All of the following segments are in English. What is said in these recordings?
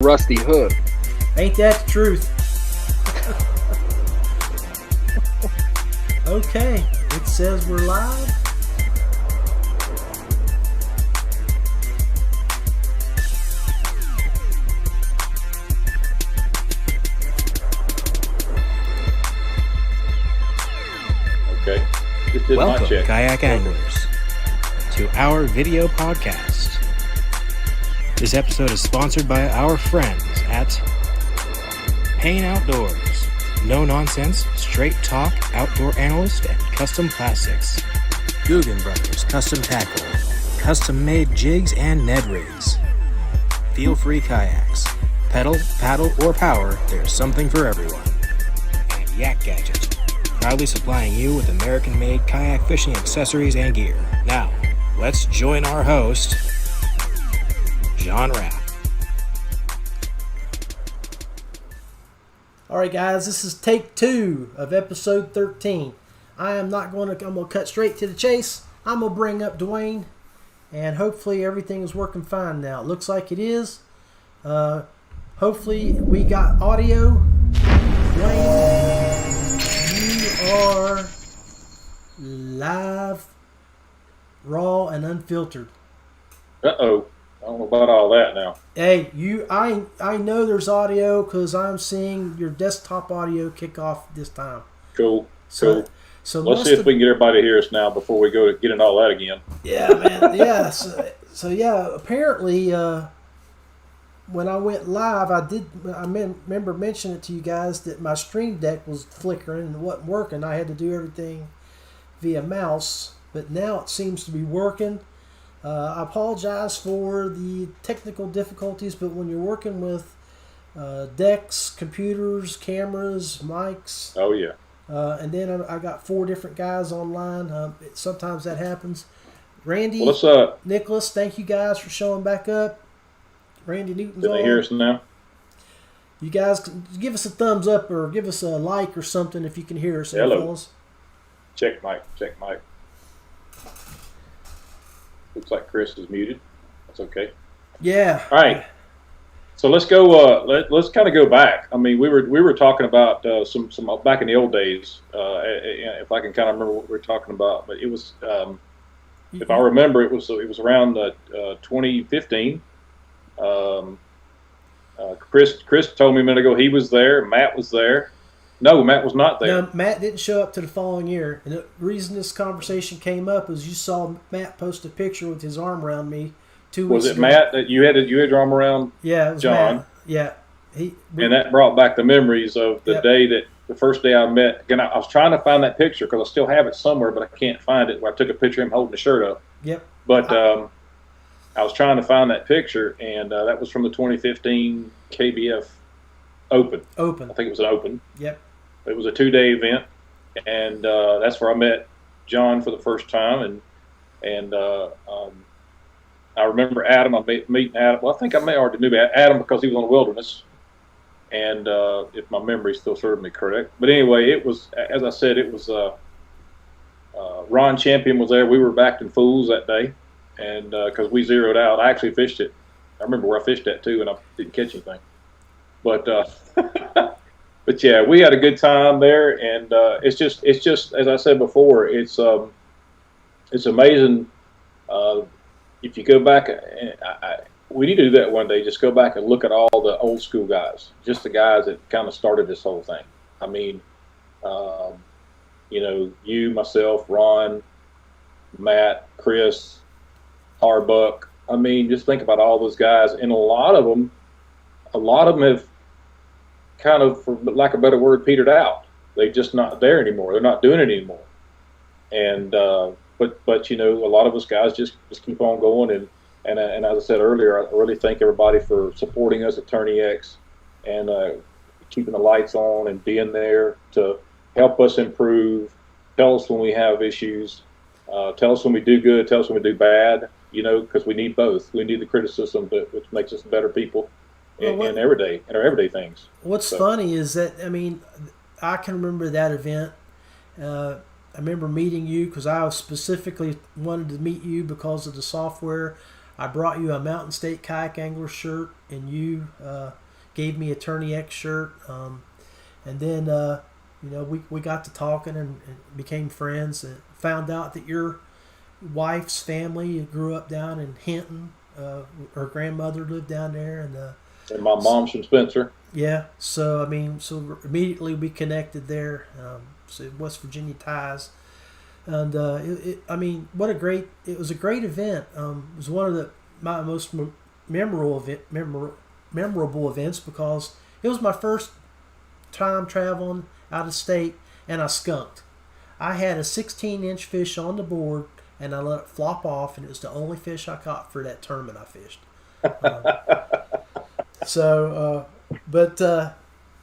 rusty hook. Ain't that the truth? Okay, it says we're live. Okay. Just did Welcome, my check. kayak anglers, to our video podcast. This episode is sponsored by our friends at Payne Outdoors. No nonsense, straight talk, outdoor analyst, and custom plastics. Guggen Brothers Custom Tackle, custom made jigs and Ned rigs. Feel free kayaks. Pedal, paddle, or power, there's something for everyone. And Yak Gadget, proudly supplying you with American-made kayak fishing accessories and gear. Now, let's join our host, John Rapp. Alright guys, this is take 2 of episode 13. I'm going to cut straight to the chase. I'm going to bring up Dwayne, and hopefully everything is working fine now. It looks like it is. Hopefully we got audio. Dwayne, you are live, raw, and unfiltered. Uh-oh. I don't know about all that now. Hey, I know there's audio because I'm seeing your desktop audio kick off this time. Cool. So Let's see if we can get everybody to hear us now before we go to get into all that again. Yeah, man. Yeah. So yeah. Apparently, when I went live, I remember mentioning it to you guys that my Stream Deck was flickering and wasn't working. I had to do everything via mouse, but now it seems to be working. I apologize for the technical difficulties, but when you're working with decks, computers, cameras, mics, Oh, yeah. and then I got 4 different guys online. Sometimes that happens. Randy, Well, Nicholas, thank you guys for showing back up. Randy Newton's can on. they hear us now? You guys can give us a thumbs up or give us a like or something if you can hear us. Hello. Fellas. Check mic. Looks like Chris is muted. That's okay. Yeah. All right. So let's go. Let's kind of go back. I mean, we were talking about some back in the old days. If I can kind of remember what we were talking about, but it was, if I remember, it was around 2015. Chris told me a minute ago he was there. Matt was there. No, Matt was not there. No, Matt didn't show up to the following year. And the reason this conversation came up is you saw Matt post a picture with his arm around me 2 weeks Was it ago. Matt that you had your arm around? Yeah, it was John? Matt. Yeah. And that brought back the memories of the day that the first day I met. Again, I was trying to find that picture because I still have it somewhere, but I can't find it. Where I took a picture of him holding the shirt up. Yep. But I was trying to find that picture, and that was from the 2015 KBF Open. I think it was an Open. Yep. It was a 2-day event, and that's where I met John for the first time. And I remember Adam. I meeting Adam. Well, I think I may already knew Adam because he was on the Wilderness, and if my memory still serves me correct. But anyway, it was, as I said, it was Ron Champion was there. We were backed in fools that day, and because we zeroed out. I actually fished it. I remember where I fished at too, and I didn't catch anything. But but yeah, we had a good time there, and it's just as I said before, it's amazing. If you go back, we need to do that one day. Just go back and look at all the old school guys, just the guys that kind of started this whole thing. I mean, you, myself, Ron, Matt, Chris, Harbuck. I mean, just think about all those guys, and a lot of them have kind of, for lack of a better word, petered out. They're just not there anymore. They're not doing it anymore. And but a lot of us guys just keep on going. And as I said earlier, I really thank everybody for supporting us at TourneyX and keeping the lights on and being there to help us improve. Tell us when we have issues. Tell us when we do good. Tell us when we do bad. Because we need both. We need the criticism, which makes us better people. In our everyday things. What's funny is that, I mean, I can remember that event. I remember meeting you because I specifically wanted to meet you because of the software. I brought you a Mountain State Kayak Angler shirt, and you gave me a TourneyX shirt. And then, we got to talking and became friends, and found out that your wife's family grew up down in Hinton. Her grandmother lived down there, and my mom's from Spencer. Yeah, so immediately we connected there. So West Virginia ties, and it was a great event. It was one of my most memorable events, because it was my first time traveling out of state, and I skunked. I had a 16-inch fish on the board, and I let it flop off, and it was the only fish I caught for that tournament I fished.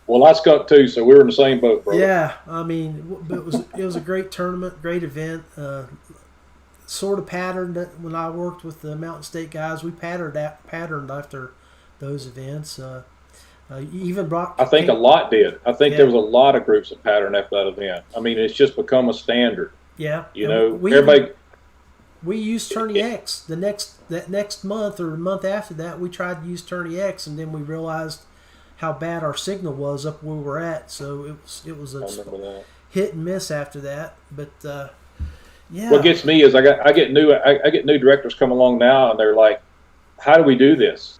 Well, I skunked too, so we were in the same boat, bro. Yeah, it was a great tournament, great event. Sort of patterned when I worked with the Mountain State guys. We patterned after those events. Even brought. I think a lot did. I think there was a lot of groups that patterned after that event. It's just become a standard. Yeah, everybody. We used TourneyX that next month or the month after that. We tried to use TourneyX, and then we realized how bad our signal was up where we were at. So it was a hit and miss after that. But yeah. What gets me is I get new directors come along now, and they're like, "How do we do this?"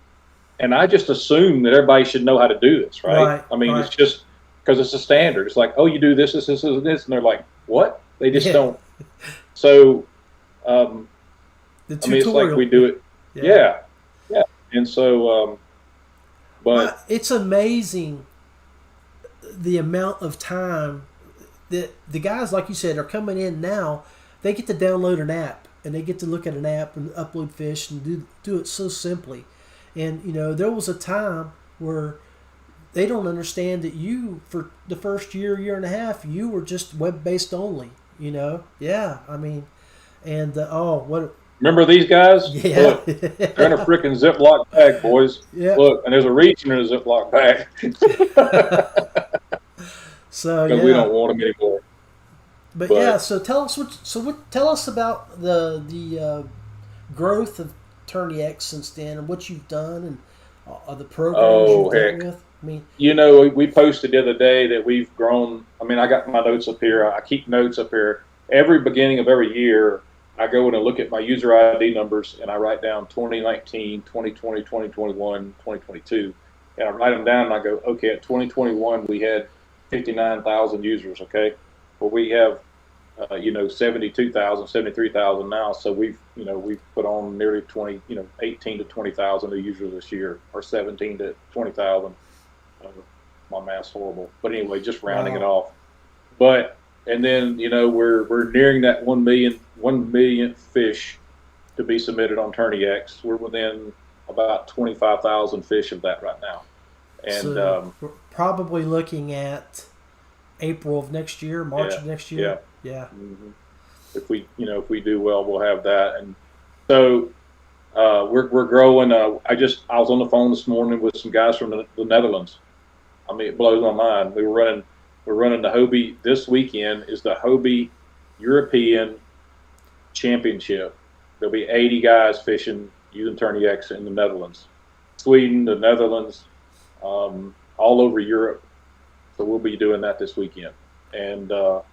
And I just assume that everybody should know how to do this, right? It's just because it's a standard. It's like, oh, you do this, this, this, and this, and they're like, what? They just don't. So, it's like we do it. Yeah. And so, but it's amazing the amount of time that the guys, like you said, are coming in now. They get to download an app, and they get to look at an app and upload fish and do it so simply. And, there was a time where they don't understand that you, for the first year and a half, you were just web-based only, Yeah, and, remember these guys? Yeah. Look, they're in a freaking Ziploc bag, boys. Yeah. Look, and there's a reach in a Ziploc bag. So, because we don't want them anymore. But yeah, so tell us about the growth of TourneyX since then, and what you've done, and the programs you've dealt with. We posted the other day that we've grown. I got my notes up here. I keep notes up here. Every beginning of every year, I go in and look at my user ID numbers, and I write down 2019, 2020, 2021, 2022, and I write them down, and I go, okay, at 2021 we had 59,000 users. Okay, well we have 72,000, 73,000 now. So we've put on nearly 18 to 20,000 new users this year, or 17 to 20,000. My math's horrible, but anyway, just rounding it off. But and then we're nearing that 1 millionth fish to be submitted on TourneyX. We're within about 25,000 fish of that right now, and so we're probably looking at April of next year, March of next year. Yeah. Mm-hmm. If we do well, we'll have that, and so we're growing. I was on the phone this morning with some guys from the Netherlands. It blows my mind. We're running the Hobie this weekend. Is the Hobie European Championship. There'll be 80 guys fishing using TourneyX in the Netherlands, Sweden, the Netherlands, all over Europe. So we'll be doing that this weekend, and to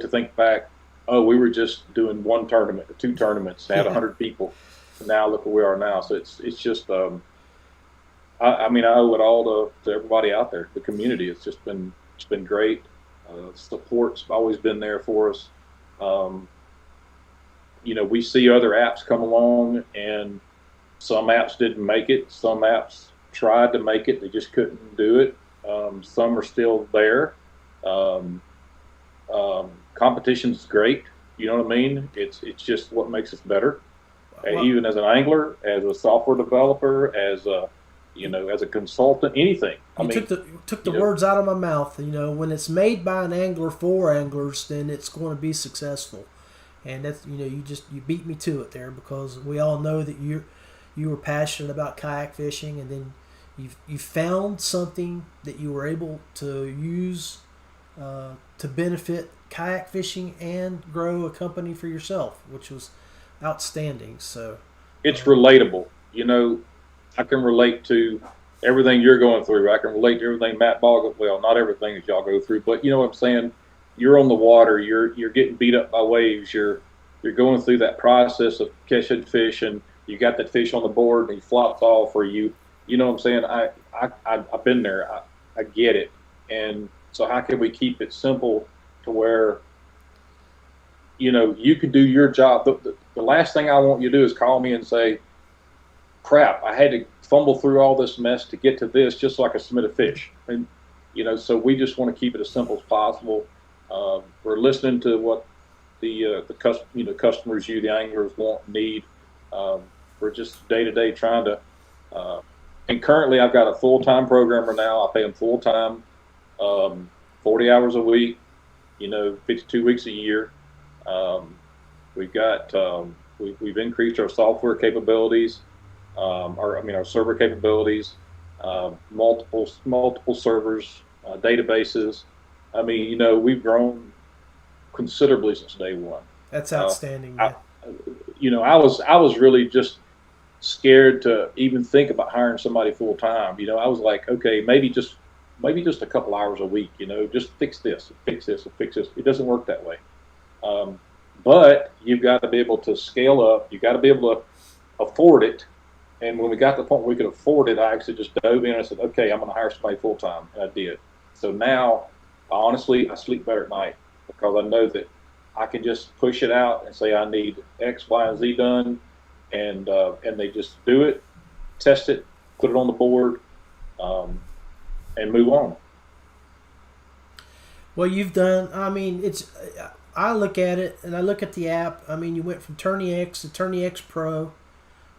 think back, we were just doing one tournament, or two tournaments, had 100 people. And now look where we are now. So it's just, I owe it all to everybody out there, the community. It's been great. Support's always been there for us. We see other apps come along, and some apps didn't make it. Some apps tried to make it, they just couldn't do it. Some are still there. Competition's great. You know what I mean? It's just what makes us better. Wow. Even as an angler, as a software developer, as a consultant, anything. Took the words out of my mouth. When it's made by an angler for anglers, then it's going to be successful. And that's you beat me to it there, because we all know that you were passionate about kayak fishing, and then you found something that you were able to use to benefit kayak fishing and grow a company for yourself, which was outstanding. So it's relatable. You know, I can relate to everything you're going through. I can relate to everything Matt Ball. Well, not everything that y'all go through, but you know what I'm saying. You're on the water. You're getting beat up by waves. You're going through that process of catching fish, and you got that fish on the board, and he flops off, or you know what I'm saying. I've been there. I get it. And so how can we keep it simple to where, you know, you can do your job. The last thing I want you to do is call me and say, crap, I had to fumble through all this mess to get to this just so I could submit a fish. And, you know, so we just want to keep it as simple as possible. We're listening to what the customers, the anglers want, need. We're just day-to-day trying to, and currently I've got a full-time programmer now. I pay him full-time, 40 hours a week, 52 weeks a year. We've got, we've increased our software capabilities, our server capabilities, multiple servers, databases. I mean, we've grown considerably since day one. That's outstanding, man. I was really just scared to even think about hiring somebody full time. I was like, okay, maybe just a couple hours a week. Just fix this, fix this, fix this. It doesn't work that way. But you've got to be able to scale up. You've got to be able to afford it. And when we got to the point where we could afford it, I actually just dove in and I said, okay, I'm going to hire somebody full time, and I did. So now, honestly, I sleep better at night because I know that I can just push it out and say I need X, Y, and Z done, and they just do it, test it, put it on the board, and move on. Well, you've done. I mean, I look at it and I look at the app. I mean, you went from TourneyX to TourneyX Pro,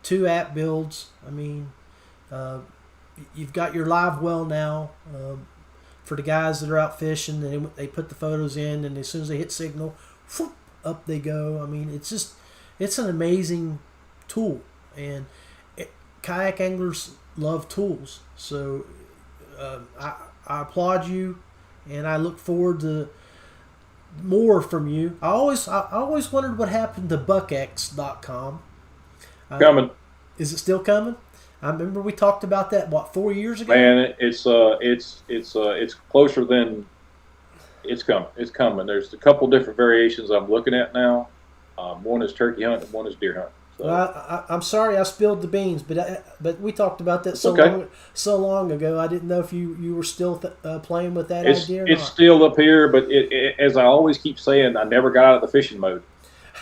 2 app builds. I mean, you've got your live well now. For the guys that are out fishing, they put the photos in, and as soon as they hit signal, whoop, up they go. I mean, it's an amazing tool, and kayak anglers love tools. So I applaud you, and I look forward to more from you. I always wondered what happened to buckx.com. Coming. Is it still coming? I remember we talked about that 4 years ago. Man, it's closer than it's coming. It's coming. There's a couple different variations I'm looking at now. One is turkey hunt and one is deer hunt. So. Well, I'm sorry I spilled the beans, but we talked about that so long ago. I didn't know if you were still playing with that idea. It's still up here, but as I always keep saying, I never got out of the fishing mode.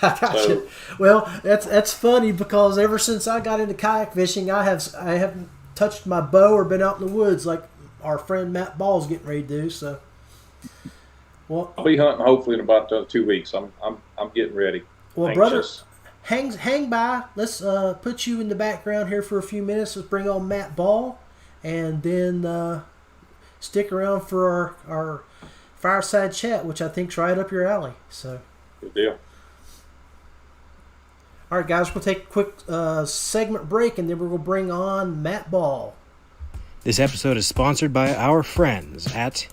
I got you. Well, that's funny because ever since I got into kayak fishing, I haven't touched my bow or been out in the woods like our friend Matt Ball's getting ready to do. So, well, I'll be hunting hopefully in about 2 weeks. I'm getting ready. Well, anxious. Brother, hang by. Let's put you in the background here for a few minutes. Let's bring on Matt Ball, and then stick around for our fireside chat, which I think's right up your alley. So, good deal. All right, guys, we'll take a quick segment break, and then we're going to bring on Matt Ball. This episode is sponsored by our friends at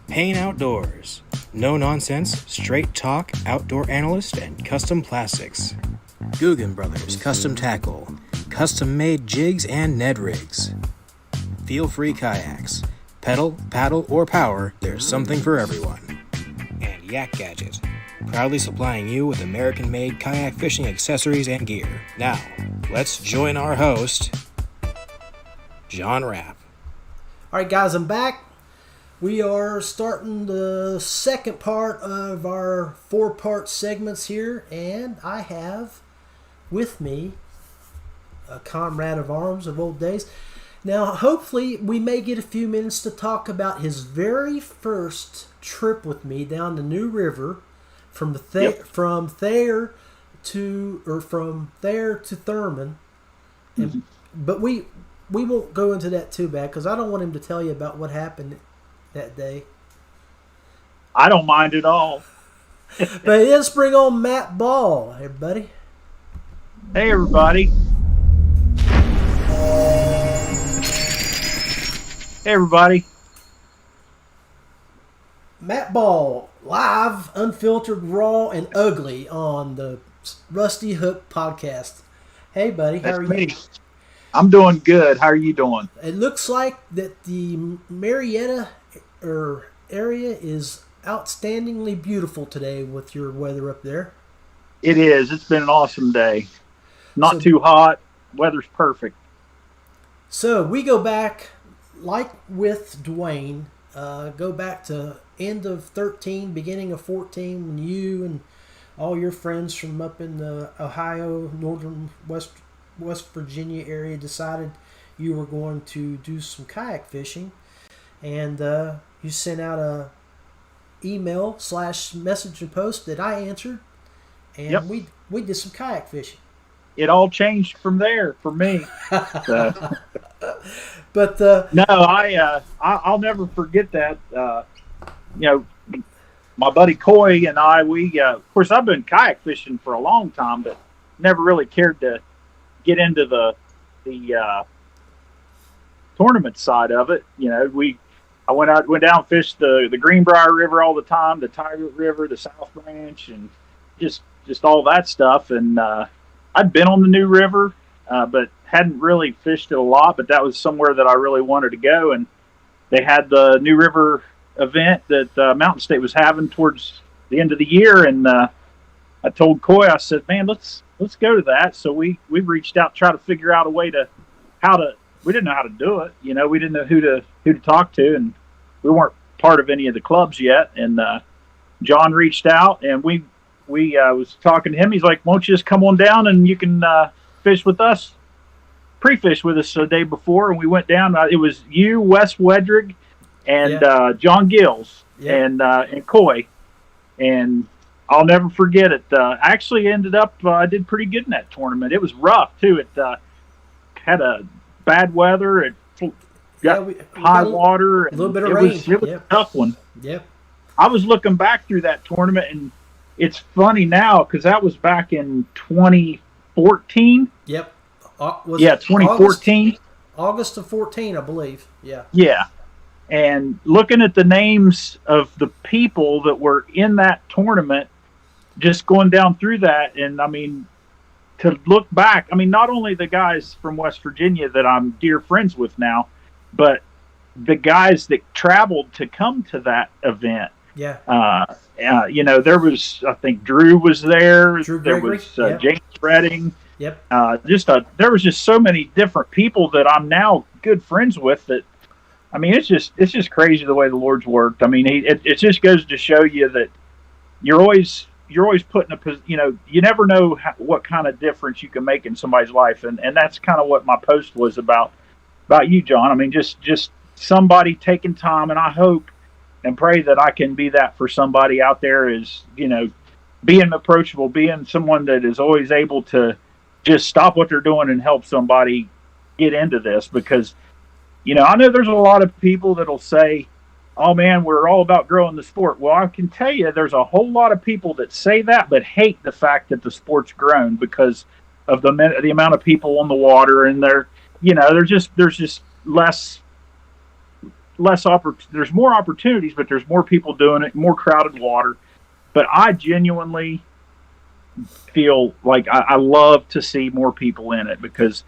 Payne Outdoors. No nonsense, straight talk, outdoor analyst, and custom plastics. Guggen Brothers Custom Tackle, custom-made jigs and Ned rigs. Feel-free kayaks. Pedal, paddle, or power, there's something for everyone. And Yak Gadget, proudly supplying you with American-made kayak fishing accessories and gear. Now, let's join our host, John Rapp. All right, guys, I'm back. We are starting the second part of our 4-part segments here, and I have with me a comrade of arms of old days. Now, hopefully, we may get a few minutes to talk about his very first trip with me down the New River from there to Thurman. And, but we won't go into that too bad because I don't want him to tell you about what happened that day. I don't mind at all. But let's bring on Matt Ball, everybody. Hey, everybody. Hey, everybody. Matt Ball, live, unfiltered, raw, and ugly on the Rusty Hook podcast. Hey, buddy. How That's are you? me. I'm doing good. How are you doing? It looks like that the Marietta area is outstandingly beautiful today with your weather up there. It is. It's been an awesome day. Not So- too hot. Weather's perfect. So we go back, like with Dwayne, go back to end of 13, beginning of 14, when you and all your friends from up in the Ohio, northern West Virginia area decided you were going to do some kayak fishing, and you sent out a email / message and post that I answered, and Yep. we did some kayak fishing. It all changed from there for me. So, But no, I'll never forget that. My buddy Coy and I, of course, I've been kayak fishing for a long time, but never really cared to get into the tournament side of it. I went down and fished the Greenbrier River all the time, the Tiger River, the South Branch, and just all that stuff. And I'd been on the New River, but hadn't really fished it a lot. But that was somewhere that I really wanted to go, and they had the New River event that Mountain State was having towards the end of the year, and I told Coy, I said, "Man, let's go to that." So we reached out, try to figure out a way we didn't know how to do it. We didn't know who to talk to, and we weren't part of any of the clubs yet. And John reached out, and we was talking to him. He's like, "Won't you just come on down and you can fish with us, pre-fish with us the day before?" And we went down. It was you, Wes Wedrig, and John Gills, and Coy. And I'll never forget it. I actually ended up, I did pretty good in that tournament. It was rough, too. It had a bad weather. It got we high got water. a little bit of it rain. Was a tough one. Yep. I was looking back through that tournament, and it's funny now because that was back in 2014. Yep. 2014. August of 14, I believe. Yeah. Yeah. And looking at the names of the people that were in that tournament, just going down through that, and I mean, to look back, I mean, not only the guys from West Virginia that I'm dear friends with now, but the guys that traveled to come to that event. Yeah. There was, I think Drew was there. Drew there Gregory, was yep. James Redding. Yep. There was just so many different people that I'm now good friends with that. I mean, it's just crazy the way the Lord's worked. I mean, it just goes to show you that you're always put in you never know what kind of difference you can make in somebody's life, and that's kind of what my post was about you, John. I mean, just somebody taking time, and I hope and pray that I can be that for somebody out there. Is being approachable, being someone that is always able to just stop what they're doing and help somebody get into this, because I know there's a lot of people that'll say, "Oh man, we're all about growing the sport." Well, I can tell you there's a whole lot of people that say that but hate the fact that the sport's grown because of the amount of people on the water, and there's just less there's more opportunities, but there's more people doing it, more crowded water. But I genuinely feel like I love to see more people in it, because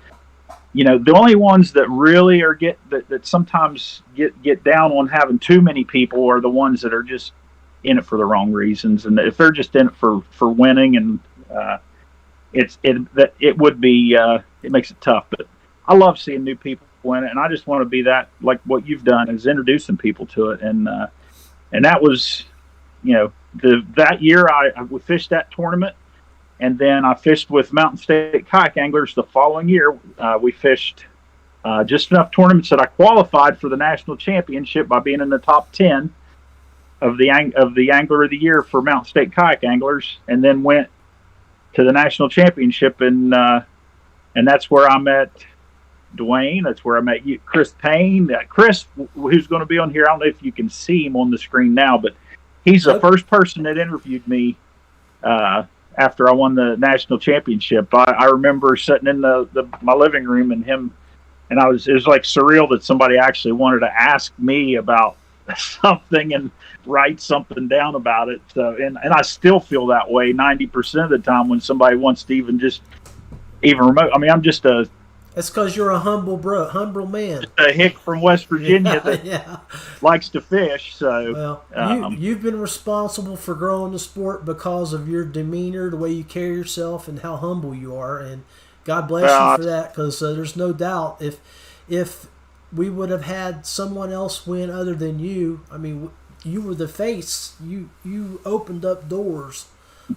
the only ones that really are that sometimes get down on having too many people are the ones that are just in it for the wrong reasons. And if they're just in it for winning, and it makes it tough. But I love seeing new people in it, and I just want to be that, like what you've done, is introducing people to it. And that was, that year we fished that tournament. And then I fished with Mountain State Kayak Anglers the following year. We fished just enough tournaments that I qualified for the national championship by being in the top 10 of the Angler of the Year for Mountain State Kayak Anglers, and then went to the national championship. And that's where I met Dwayne. That's where I met you, Chris Payne. Chris, who's going to be on here, I don't know if you can see him on the screen now, but he's the first person that interviewed me after I won the national championship. I remember sitting in my living room, and it was like surreal that somebody actually wanted to ask me about something and write something down about it. So, and I still feel that way 90% of the time when somebody wants to even just even remote. I mean, I'm just a That's because you're a humble man. hick from West Virginia that Yeah. likes to fish. So, Well, you've been responsible for growing the sport because of your demeanor, the way you carry yourself, and how humble you are. And God bless you for that, because there's no doubt if we would have had someone else win other than you, I mean, you were the face. You opened up doors,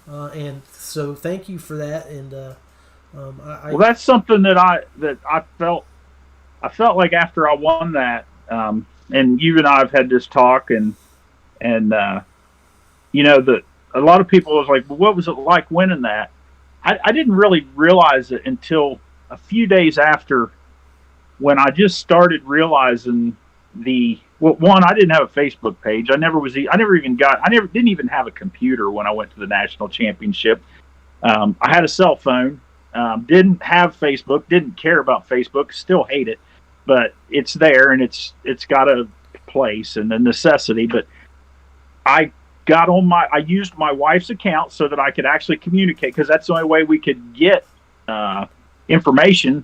and so thank you for that. And well, that's something that I felt like after I won that, and you and I have had this talk, and you know, that a lot of people was like, well, what was it like winning that? I didn't really realize it until a few days after, when I just started realizing one, I didn't have a Facebook page. I didn't even have a computer when I went to the national championship. I had a cell phone. Didn't have Facebook, didn't care about Facebook, still hate it, but it's there and it's got a place and a necessity. But I used my wife's account so that I could actually communicate, because that's the only way we could get information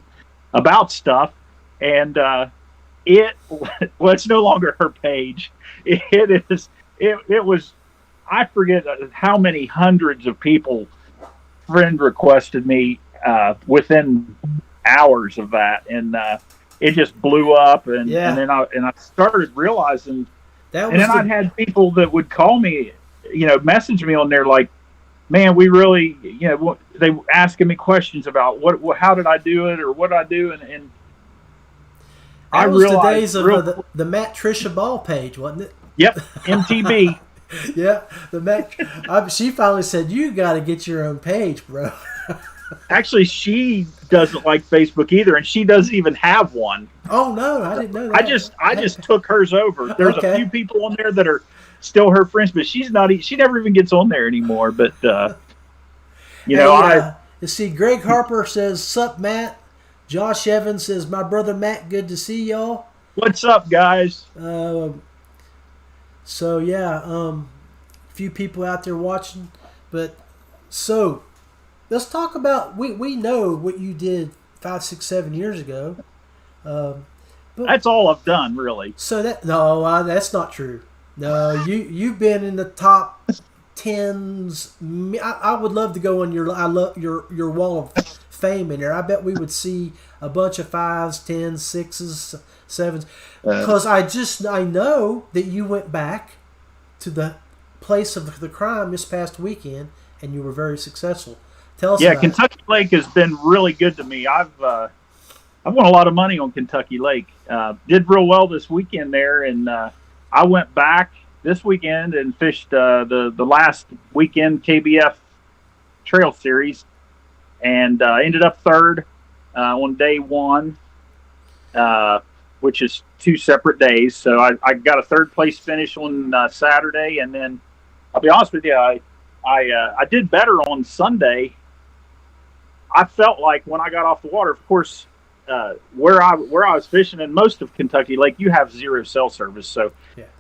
about stuff. And it's no longer her page. It was, I forget how many hundreds of people friend requested me within hours of that, and it just blew up, and then I started realizing I'd had people that would call me, message me on there like, man, we really, they were asking me questions about what how did I do it, or what I do, and I realized the days of the Matt Trisha Ball page, wasn't it? Yep, MTB. Yeah, the Matt. She finally said, "You got to get your own page, bro." Actually, she doesn't like Facebook either, and she doesn't even have one. Oh no, I didn't know that. I just took hers over. There's a few people on there that are still her friends, but she's not. She never even gets on there anymore. But you see, Greg Harper says, "Sup, Matt." Josh Evans says, "My brother Matt, good to see y'all." What's up, guys? So yeah, a few people out there watching, but so let's talk about. We know what you did 5, 6, 7 years ago. But that's all I've done, really. So that's not true. No, you've been in the top 10s. I would love to go on your wall of fame in there. I bet we would see a bunch of 5s, 10s, 6s, 7s, because I know that you went back to the place of the crime this past weekend and you were very successful. Tell us. Yeah, about Kentucky Lake has been really good to me. I've won a lot of money on Kentucky Lake. Did real well this weekend there, and I went back this weekend and fished the last weekend KBF Trail Series, and ended up third on day one, which is 2 separate days. So I got a third place finish on Saturday, and then I'll be honest with you, I did better on Sunday. I felt like when I got off the water, of course, where I was fishing in most of Kentucky Lake, you have 0 cell service, so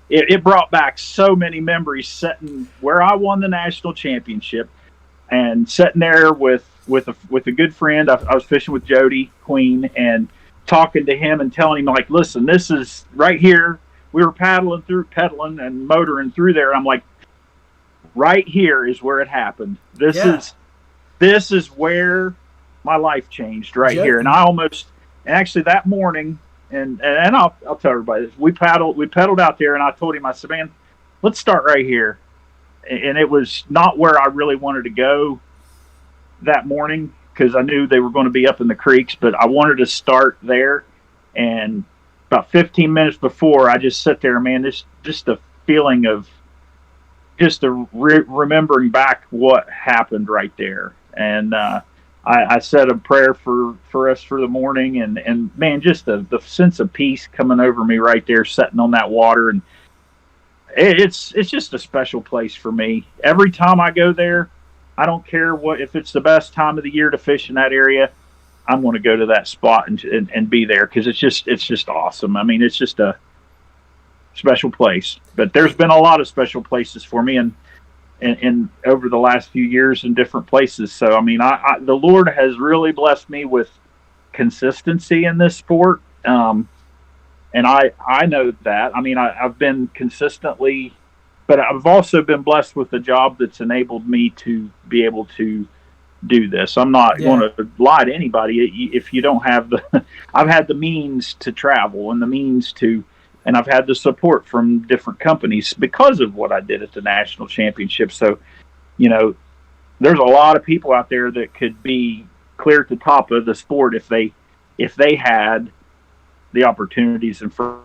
it brought back so many memories sitting where I won the national championship and sitting there with a good friend. I was fishing with Jody Queen and talking to him and telling him, like, listen, this is right here. We were pedaling and motoring through there. I'm like, right here is where it happened. This is where my life changed right here. And actually that morning, and I'll tell everybody this, we pedaled out there, and I told him, I said, man, let's start right here. And it was not where I really wanted to go that morning, because I knew they were going to be up in the creeks, but I wanted to start there. And about 15 minutes before, I just sat there, man, just a feeling of just remembering back what happened right there. And I said a prayer for us for the morning, and man, just the sense of peace coming over me right there, sitting on that water. And it's just a special place for me. Every time I go there, I don't care if it's the best time of the year to fish in that area, I'm going to go to that spot and be there, because it's just awesome. I mean, it's just a special place. But there's been a lot of special places for me, and in over the last few years in different places. So, I mean, the Lord has really blessed me with consistency in this sport. And I know that. I mean, I've been consistently, but I've also been blessed with a job that's enabled me to be able to do this. I'm not going to lie to anybody. If you don't have I've had the means to travel and the means to, and I've had the support from different companies because of what I did at the national championship. So, there's a lot of people out there that could be clear at the top of the sport if they had the opportunities in front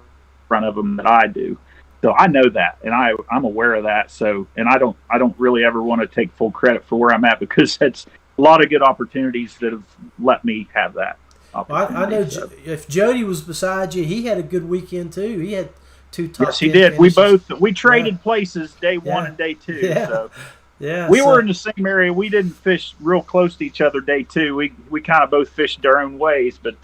of them that I do. So I know that, and I'm aware of that. So, and I don't really ever want to take full credit for where I'm at, because that's a lot of good opportunities that have let me have that. Well, I know if Jody was beside you, he had a good weekend too. He had 2 top 10 Yes, he did. finishes. We traded places day 1 and day 2. Yeah. So Yeah, we were in the same area. We didn't fish real close to each other day 2. We kind of both fished our own ways, but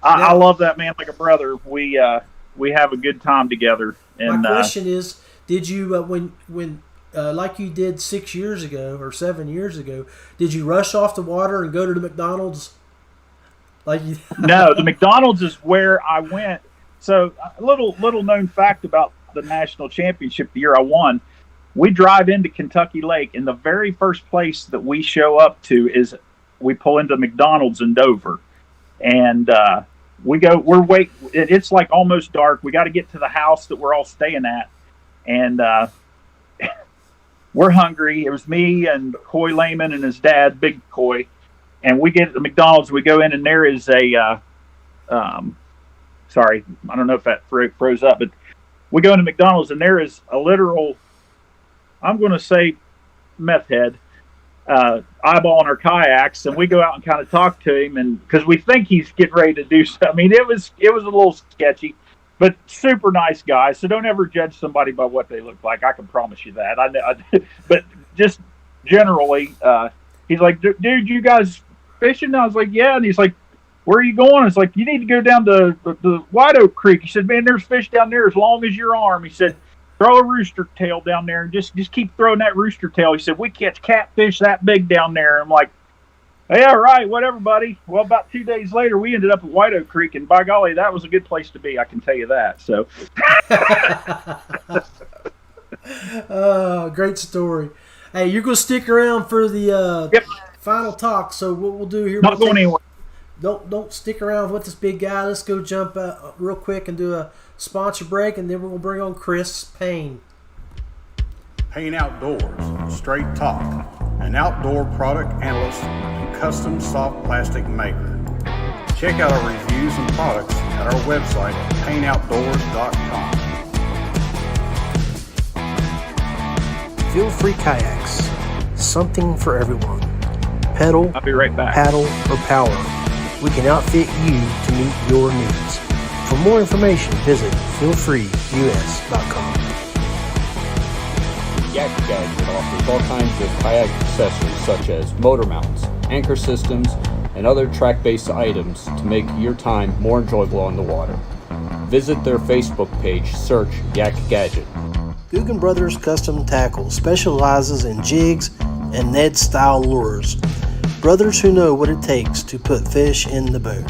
I love that man like a brother. We have a good time together. And my question is, did you when like you did 6 years ago or 7 years ago, did you rush off the water and go to the McDonald's? No, the McDonald's is where I went. So a little known fact about the national championship the year I won. We drive into Kentucky Lake, and the very first place that we show up to is we pull into McDonald's in Dover, and we're waiting. It's like almost dark. We got to get to the house that we're all staying at, and we're hungry. It was me and Coy Lehman and his dad, Big Coy, and we get at the McDonald's. We go in, and there is a sorry, I don't know if that froze up, but we go into McDonald's, and there is a literal, I'm going to say, meth head eyeballing our kayaks, and we go out and kind of talk to him, and because we think he's getting ready to do something. I mean, it was a little sketchy, but super nice guy. So don't ever judge somebody by what they look like. I can promise you that. But just generally, he's like, dude, you guys fishing? I was like, yeah. And he's like, where are you going? It's like, you need to go down to the White Oak Creek. He said, man, there's fish down there as long as your arm. He said, throw a rooster tail down there and just keep throwing that rooster tail. He said, we catch catfish that big down there. I'm like, yeah, right, whatever, buddy. Well, about 2 days later, we ended up at White Oak Creek, and by golly, that was a good place to be. I can tell you that. So, great story. Hey, you're going to stick around for the final talk. So what we'll do here? Not going anywhere. Don't stick around with this big guy. Let's go jump real quick and do a sponsor break, and then we're going to bring on Chris Payne. Payne Outdoors, straight talk, an outdoor product analyst and custom soft plastic maker. Check out our reviews and products at our website at payneoutdoors.com. Feel free kayaks, something for everyone. Pedal, I'll be right back. Paddle, or power. We can outfit you to meet your needs. For more information, visit feelfreeus.com. Kayak Gadget offers all kinds of kayak accessories such as motor mounts, anchor systems, and other track-based items to make your time more enjoyable on the water. Visit their Facebook page, search Yak Gadget. Guggen Brothers Custom Tackle specializes in jigs and Ned-style lures. Brothers who know what it takes to put fish in the boat.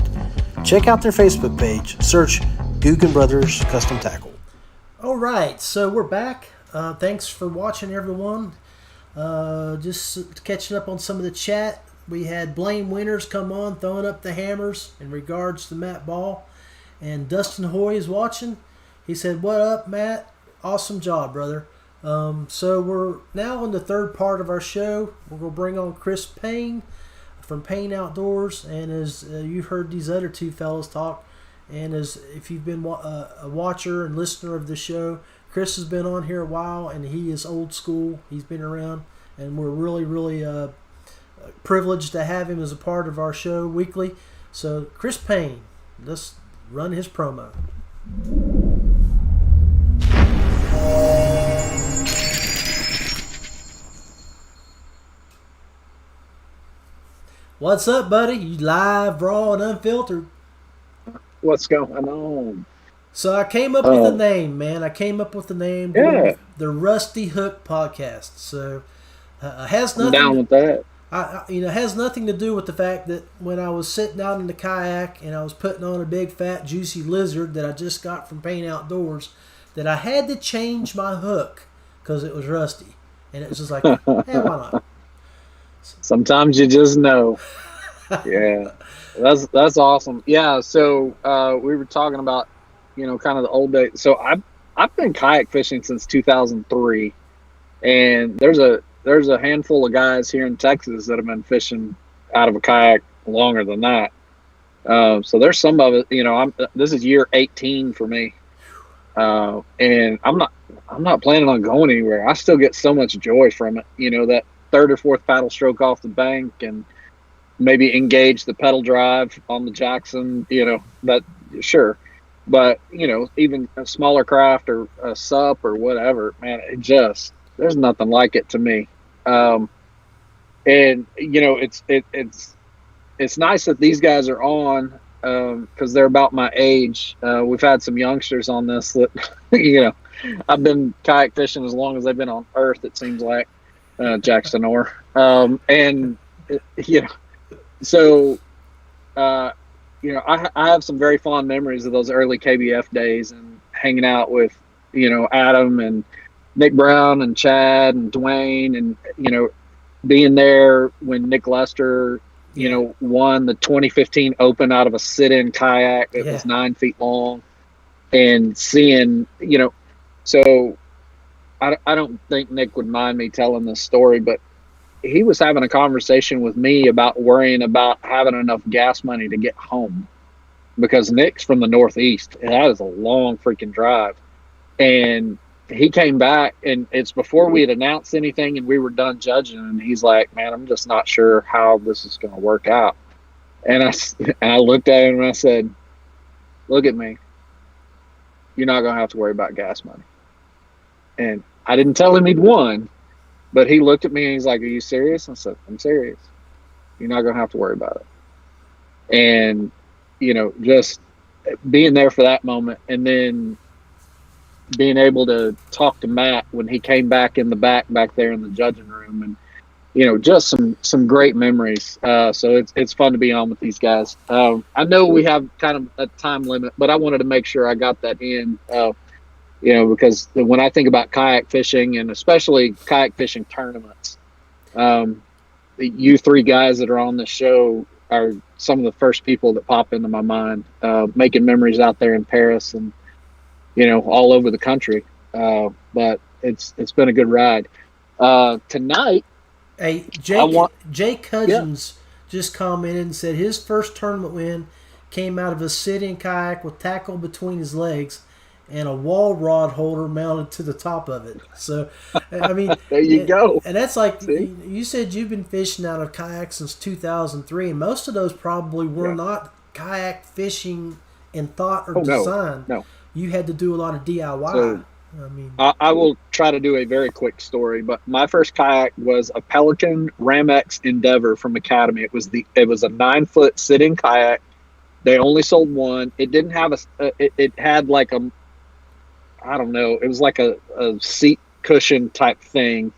Check out their Facebook page. Search Guggen Brothers Custom Tackle. All right, so we're back. Thanks for watching, everyone. Just catching up on some of the chat. We had Blaine Winters come on, throwing up the hammers in regards to Matt Ball. And Dustin Hoy is watching. He said, what up, Matt? Awesome job, brother. So we're now in the third part of our show. We're going to bring on Chris Payne from Payne Outdoors. And as you've heard these other two fellas talk, and as if you've been a watcher and listener of the show, Chris has been on here a while, and he is old school. He's been around, and we're really, really privileged to have him as a part of our show weekly. So, Chris Payne, let's run his promo. What's up, buddy? You live, raw, and unfiltered. What's going on? So I came up with the name, man. I came up with the name. Yeah. The Rusty Hook Podcast. So has I'm nothing. down with that. Has nothing to do with the fact that when I was sitting out in the kayak and I was putting on a big fat juicy lizard that I just got from Payne Outdoors, that I had to change my hook because it was rusty, and it was just like, hey, why not? Sometimes you just know. Yeah, that's awesome. Yeah, so we were talking about, kind of the old days. So I've been kayak fishing since 2003, and there's a handful of guys here in Texas that have been fishing out of a kayak longer than that. So there's some of it. This is year 18 for me, and I'm not planning on going anywhere. I still get so much joy from it. That third or fourth paddle stroke off the bank, and maybe engage the pedal drive on the Jackson. That sure, but even a smaller craft or a sup or whatever, man, there's nothing like it to me. And it's nice that these guys are on, because they're about my age. We've had some youngsters on this that, I've been kayak fishing as long as they've been on Earth, it seems like, Jackson Orr. So, I have some very fond memories of those early KBF days and hanging out with, Adam and Nick Brown and Chad and Dwayne, and, being there when Nick Lester, won the 2015 Open out of a sit-in kayak that was 9 feet long, and seeing, so I don't think Nick would mind me telling this story, but he was having a conversation with me about worrying about having enough gas money to get home, because Nick's from the Northeast, and that is a long freaking drive. And he came back, and it's before we had announced anything and we were done judging, and he's like, man, I'm just not sure how this is going to work out. And I looked at him and I said, look at me. You're not going to have to worry about gas money. And I didn't tell him he'd won, but he looked at me and he's like, are you serious? I said, I'm serious. You're not going to have to worry about it. And, just being there for that moment, and then being able to talk to Matt when he came back in the back there in the judging room, and, just some great memories. So it's fun to be on with these guys. I know we have kind of a time limit, but I wanted to make sure I got that in, because when I think about kayak fishing, and especially kayak fishing tournaments, you three guys that are on the show are some of the first people that pop into my mind, making memories out there in Paris and, all over the country. But it's been a good ride. Tonight, hey, Jake Hudgens just commented and said his first tournament win came out of a sit-in kayak with tackle between his legs and a wall rod holder mounted to the top of it. So, I mean, there you go. And that's like, you said you've been fishing out of kayaks since 2003, and most of those probably were not kayak fishing in thought or design. No. You had to do a lot of DIY. So, I mean, I will try to do a very quick story, but my first kayak was a Pelican Ramex Endeavor from Academy. It was a 9-foot sit-in kayak. They only sold one. It didn't have it had like a, I don't know, it was like a seat cushion type thing,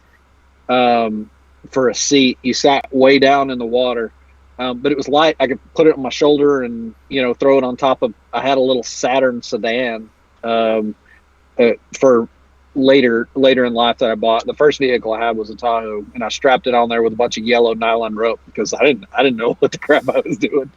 for a seat. You sat way down in the water, but it was light. I could put it on my shoulder and, throw it on top of, I had a little Saturn sedan, for later in life that I bought. The first vehicle I had was a Tahoe, and I strapped it on there with a bunch of yellow nylon rope because I didn't know what the crap I was doing.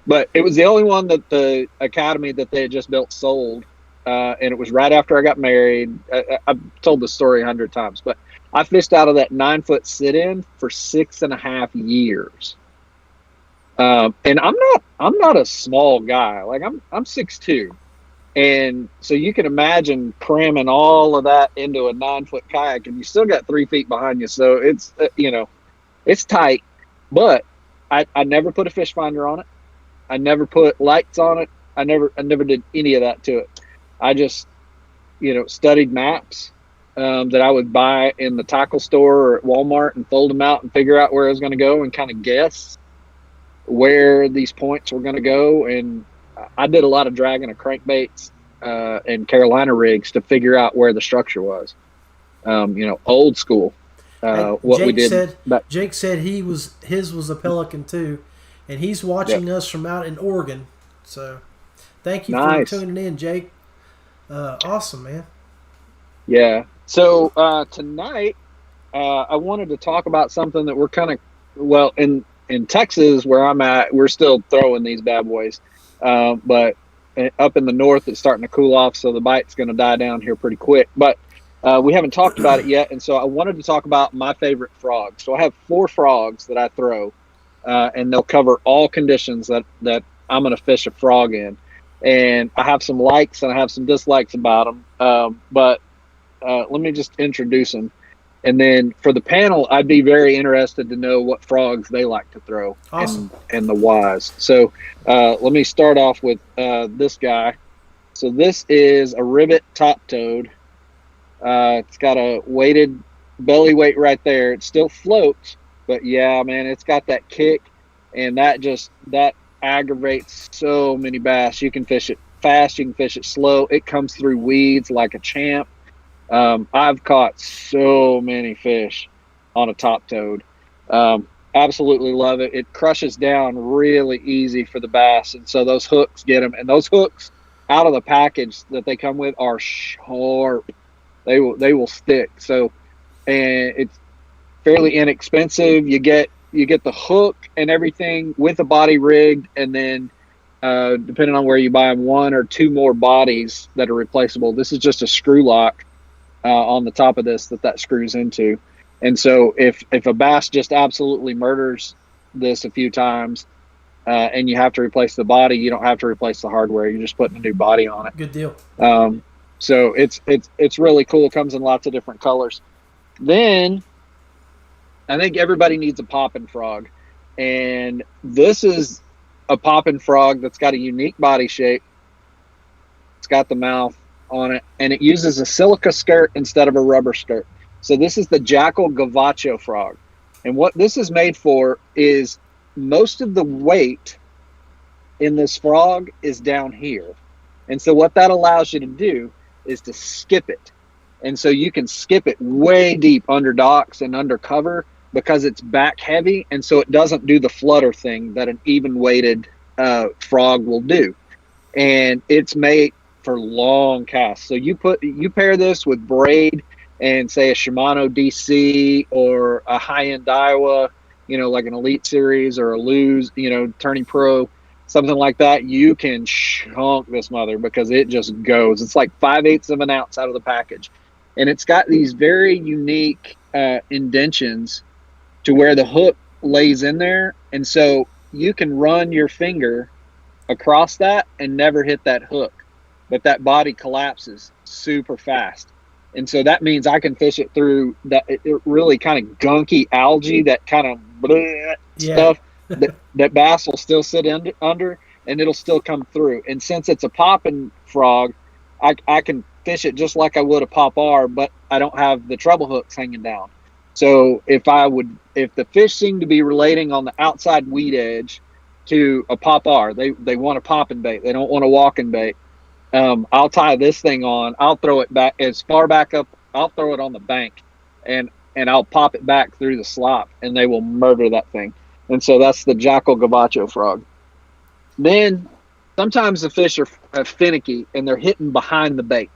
But it was the only one that the Academy that they had just built sold. And it was right after I got married. I've told the story 100 times, but I fished out of that 9-foot sit-in for 6.5 years. And I'm not a small guy. Like I'm 6'2", and so you can imagine cramming all of that into a 9-foot kayak, and you still got 3 feet behind you. So it's it's tight. But I never put a fish finder on it. I never put lights on it. I never did any of that to it. I just, studied maps that I would buy in the tackle store or at Walmart and fold them out and figure out where I was going to go and kind of guess where these points were going to go. And I did a lot of dragging of crankbaits and Carolina rigs to figure out where the structure was. Old school. What Jake we did. Said, Jake said his was a Pelican too, and he's watching us from out in Oregon. So, thank you for tuning in, Jake. Awesome, man. Yeah. So tonight, I wanted to talk about something that we're kind of in Texas where I'm at. We're still throwing these bad boys, but up in the north, it's starting to cool off, so the bite's going to die down here pretty quick. But we haven't talked about it yet, and so I wanted to talk about my favorite frogs. So I have 4 frogs that I throw, and they'll cover all conditions that I'm going to fish a frog in. And I have some likes and I have some dislikes about them, but let me just introduce them. And then for the panel, I'd be very interested to know what frogs they like to throw. Awesome. and the whys. So let me start off with this guy. So this is a RIbbittt top toad. It's got a weighted belly weight right there. It still floats, but yeah, man, it's got that kick, and that aggravates so many bass. You can fish it fast, you can fish it slow. It comes through weeds like a champ. I've caught so many fish on a top toad. Absolutely love it. It crushes down really easy for the bass, and so those hooks get them. And those hooks out of the package that they come with are sharp. They will stick. So, and it's fairly inexpensive. You get the hook and everything with a body rigged, and then depending on where you buy them, 1 or 2 more bodies that are replaceable. This is just a screw lock on the top of this that screws into. And so if a bass just absolutely murders this a few times and you have to replace the body, you don't have to replace the hardware. You're just putting a new body on it. Good deal. So it's really cool. It comes in lots of different colors. Then I think everybody needs a poppin' frog. And this is a poppin' frog that's got a unique body shape. It's got the mouth on it, and it uses a silica skirt instead of a rubber skirt. So this is the Jackal Gavacho frog. And what this is made for is most of the weight in this frog is down here. And so what that allows you to do is to skip it. And so you can skip it way deep under docks and under cover because it's back heavy, and so it doesn't do the flutter thing that an even weighted frog will do. And it's made for long casts. So you pair this with braid and say a Shimano DC or a high-end Daiwa, like an Elite Series or a Luz, Tourney Pro, something like that. You can chunk this mother because it just goes. It's like 5/8 of an ounce out of the package. And it's got these very unique indentions to where the hook lays in there. And so you can run your finger across that and never hit that hook, but that body collapses super fast. And so that means I can fish it through that it really kind of gunky algae, that kind of stuff that bass will still sit under, and it'll still come through. And since it's a poppin' frog, I can fish it just like I would a pop-R, but I don't have the treble hooks hanging down. So if the fish seem to be relating on the outside weed edge to a pop-R, they want a popping bait. They don't want a walking bait. I'll tie this thing on. I'll throw it back as far back up. I'll throw it on the bank, and I'll pop it back through the slop, and they will murder that thing. And so that's the Jackal Gavacho frog. Then sometimes the fish are finicky, and they're hitting behind the bait.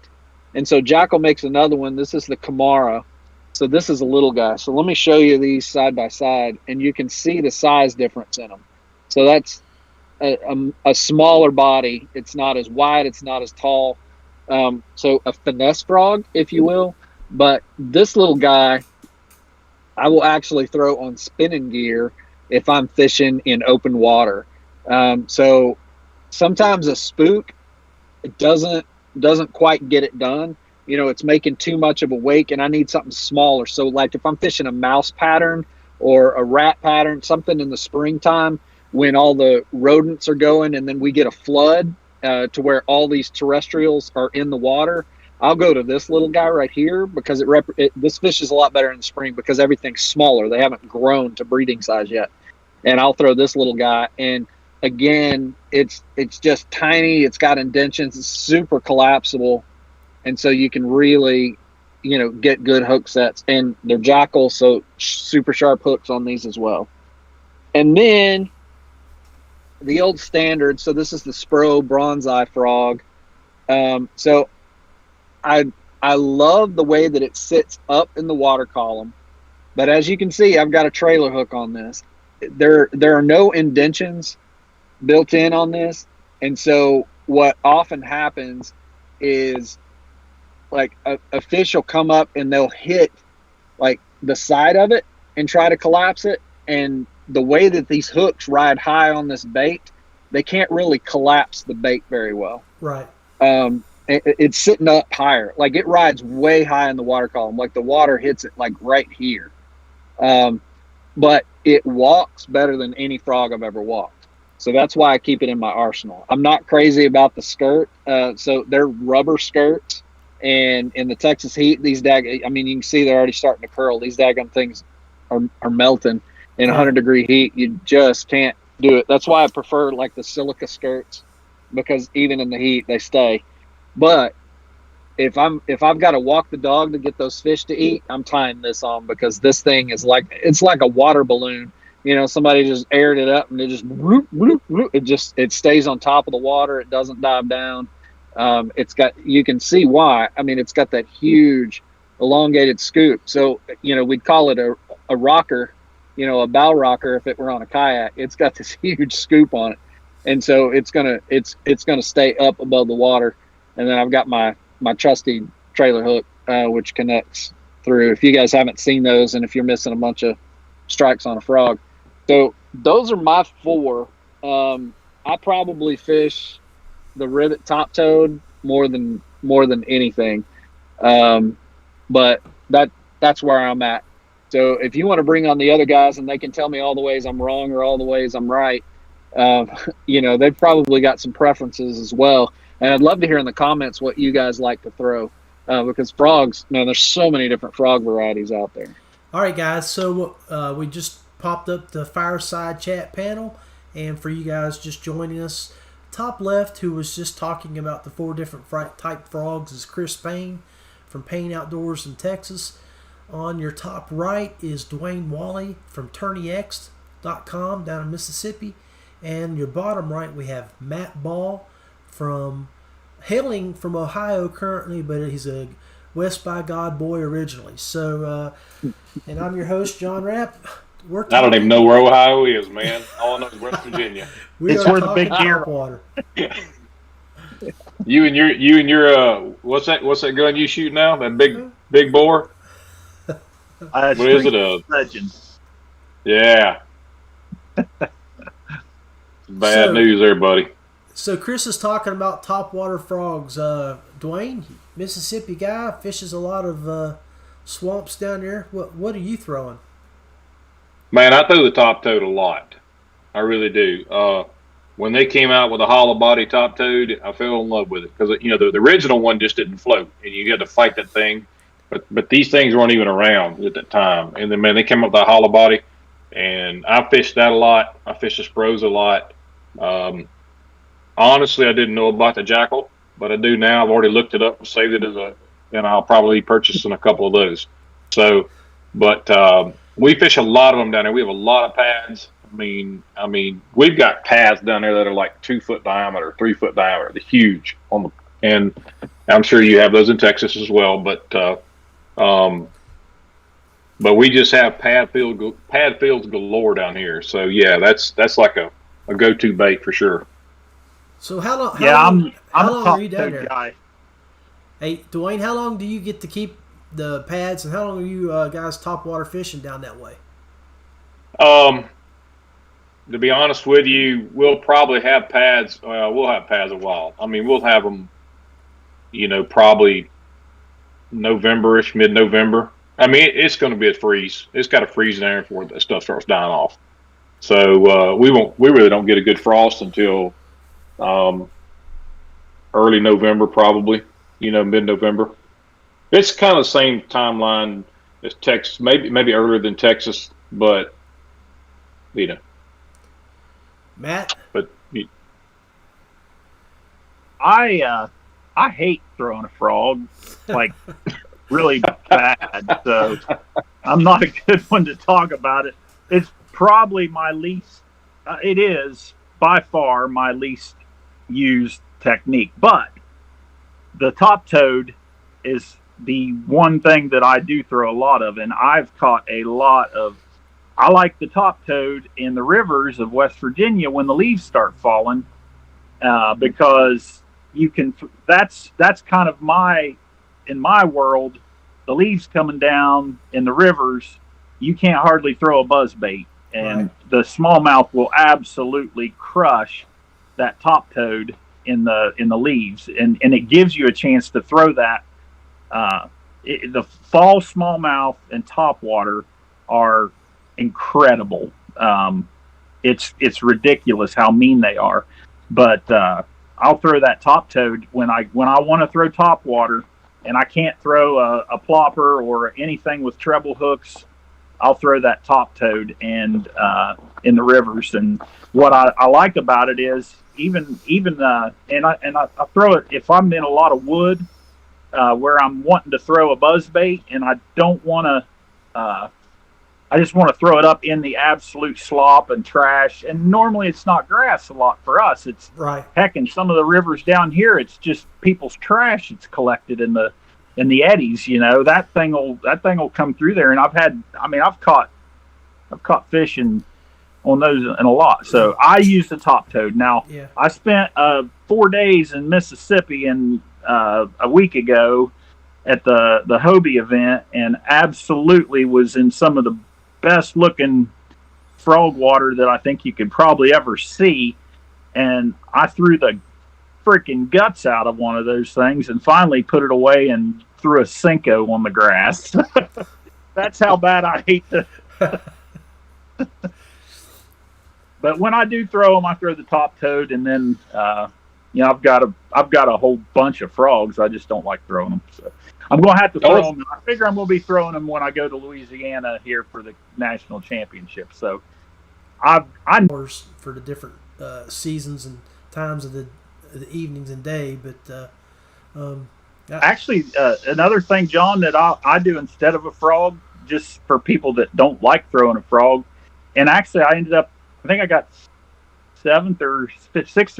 And so Jackal makes another one. This is the Kamara. So this is a little guy. So let me show you these side by side, and you can see the size difference in them. So that's a smaller body. It's not as wide. It's not as tall. So a finesse frog, if you will. But this little guy, I will actually throw on spinning gear if I'm fishing in open water. So sometimes a spook, it doesn't quite get it done. It's making too much of a wake, and I need something smaller. So like if I'm fishing a mouse pattern or a rat pattern, something in the springtime when all the rodents are going, and then we get a flood to where all these terrestrials are in the water, I'll go to this little guy right here because this fish is a lot better in the spring because everything's smaller. They haven't grown to breeding size yet. And I'll throw this little guy, and again, it's just tiny. It's got indentions. It's super collapsible, and so you can really, get good hook sets. And they're jackal, so super sharp hooks on these as well. And then the old standard. So this is the Spro Bronzeye frog. So I love the way that it sits up in the water column, but as you can see, I've got a trailer hook on this. There are no indentions built in on this, and so what often happens is like a fish will come up and they'll hit like the side of it and try to collapse it, and the way that these hooks ride high on this bait, they can't really collapse the bait very well. Right. It's sitting up higher. Like it rides way high in the water column. Like the water hits it like right here. But it walks better than any frog I've ever walked. So that's why I keep it in my arsenal. I'm not crazy about the skirt. So they're rubber skirts. And in the Texas heat, you can see they're already starting to curl. These daggone things are melting in 100-degree heat. You just can't do it. That's why I prefer like the silica skirts, because even in the heat they stay. But if I've got to walk the dog to get those fish to eat, I'm tying this on, because this thing is it's like a water balloon. Somebody just aired it up and it just bloop, bloop, bloop. It stays on top of the water. It doesn't dive down. You can see why. I mean, it's got that huge elongated scoop. So, we'd call it a rocker, a bow rocker if it were on a kayak. It's got this huge scoop on it. And so it's gonna stay up above the water. And then I've got my trusty trailer hook, which connects through. If you guys haven't seen those, and if you're missing a bunch of strikes on a frog. So those are my 4. I probably fish the RIbbittt top toed more than anything. But that's where I'm at. So if you want to bring on the other guys and they can tell me all the ways I'm wrong or all the ways I'm right, they've probably got some preferences as well. And I'd love to hear in the comments what you guys like to throw, because frogs, there's so many different frog varieties out there. All right, guys. So we just popped up the fireside chat panel, and for you guys just joining us, top left, who was just talking about the 4 different type frogs, is Chris Payne from Payne Outdoors in Texas. On your top right is Dwayne Walley from TourneyX.com down in Mississippi, and your bottom right we have Matt Ball hailing from Ohio currently, but he's a West by God boy originally. So, and I'm your host, John Rapp. I don't even know where Ohio is, man. All I know is West Virginia. It's where the big deer water. You and your what's that gun you shoot now? That big bore? What is it? Legend. Yeah. Bad news there, buddy. So Chris is talking about topwater frogs. Dwayne, Mississippi guy, fishes a lot of swamps down there. What are you throwing? Man, I throw the top toed a lot. I really do. When they came out with a hollow body top toed, I fell in love with it, because the original one just didn't float, and you had to fight that thing. But these things weren't even around at that time. And then, man, they came up with a hollow body, and I fished that a lot. I fished the Spros a lot. Honestly, I didn't know about the jackal, but I do now. I've already looked it up and saved it and I'll probably be purchasing a couple of those. So, but we fish a lot of them down there. We have a lot of pads. I mean, we've got pads down there that are like 2 foot diameter, 3 foot diameter. They're huge and I'm sure you have those in Texas as well. But we just have pad fields galore down here. So yeah, that's like a go-to bait for sure. So how long? I'm how a long top are you down toed there? guy. Hey, Dwayne, how long do you get to keep the pads, and how long are you guys topwater fishing down that way? To be honest with you, we'll probably have pads. We'll have pads a while. I mean, we'll have them, probably November-ish, mid-November. I mean, it's going to be a freeze. It's got to freeze in there before that stuff starts dying off. So we really don't get a good frost until early November, probably. Mid-November. It's kind of the same timeline as Texas, maybe earlier than Texas, but Matt? But I hate throwing a frog, like really bad. So I'm not a good one to talk about it. It's probably my least. It is by far my least used technique. But the top toad is the one thing that I do throw a lot of, and I've caught a lot of. I like the top toad in the rivers of West Virginia when the leaves start falling, because you can. That's kind of in my world, the leaves coming down in the rivers, you can't hardly throw a buzzbait, and the smallmouth will absolutely crush that top toad in the leaves, and it gives you a chance to throw that. The fall smallmouth and topwater are incredible. It's ridiculous how mean they are, but I'll throw that top toad when I want to throw topwater, and I can't throw a plopper or anything with treble hooks. I'll throw that top toad and in the rivers. And what I like about it is even and I throw it if I'm in a lot of wood where I'm wanting to throw a buzzbait, and I don't want to. I just want to throw it up in the absolute slop and trash. And normally it's not grass a lot for us. It's heck, in some of the rivers down here, it's just people's trash that's collected in the eddies. You know, that thing will come through there. And I've caught fish on those in a lot. So I use the top toad. Now I spent 4 days in Mississippi a week ago at the Hobie event, and absolutely was in some of the best looking frog water that I think you could probably ever see. And I threw the freaking guts out of one of those things and finally put it away and threw a Cinco on the grass. That's how bad I hate the. But when I do throw them, I throw the top toad, and then I've got a whole bunch of frogs. I just don't like throwing them. So I'm going to have to throw them. I figure I'm going to be throwing them when I go to Louisiana here for the national championship. So I for the different seasons and times of the evenings and day. But actually, another thing, John, that I do instead of a frog, just for people that don't like throwing a frog, and actually I think I got 6th or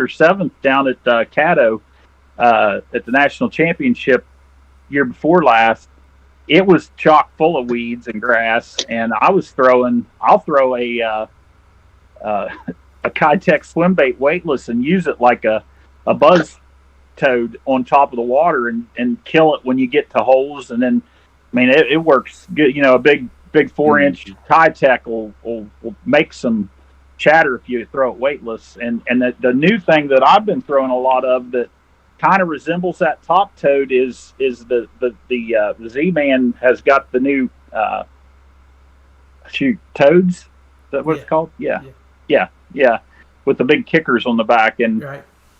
7th down at Caddo at the national championship year before last. It was chock full of weeds and grass, and I'll throw a Kayak swim bait weightless and use it like a buzz toad on top of the water and kill it when you get to holes. And then it works good. A big 4-inch Kayak will make some chatter if you throw it weightless. And the new thing that I've been throwing a lot of that kind of resembles that top toad is the Z-Man has got the new toads. Is that what it's called? Yeah, with the big kickers on the back, and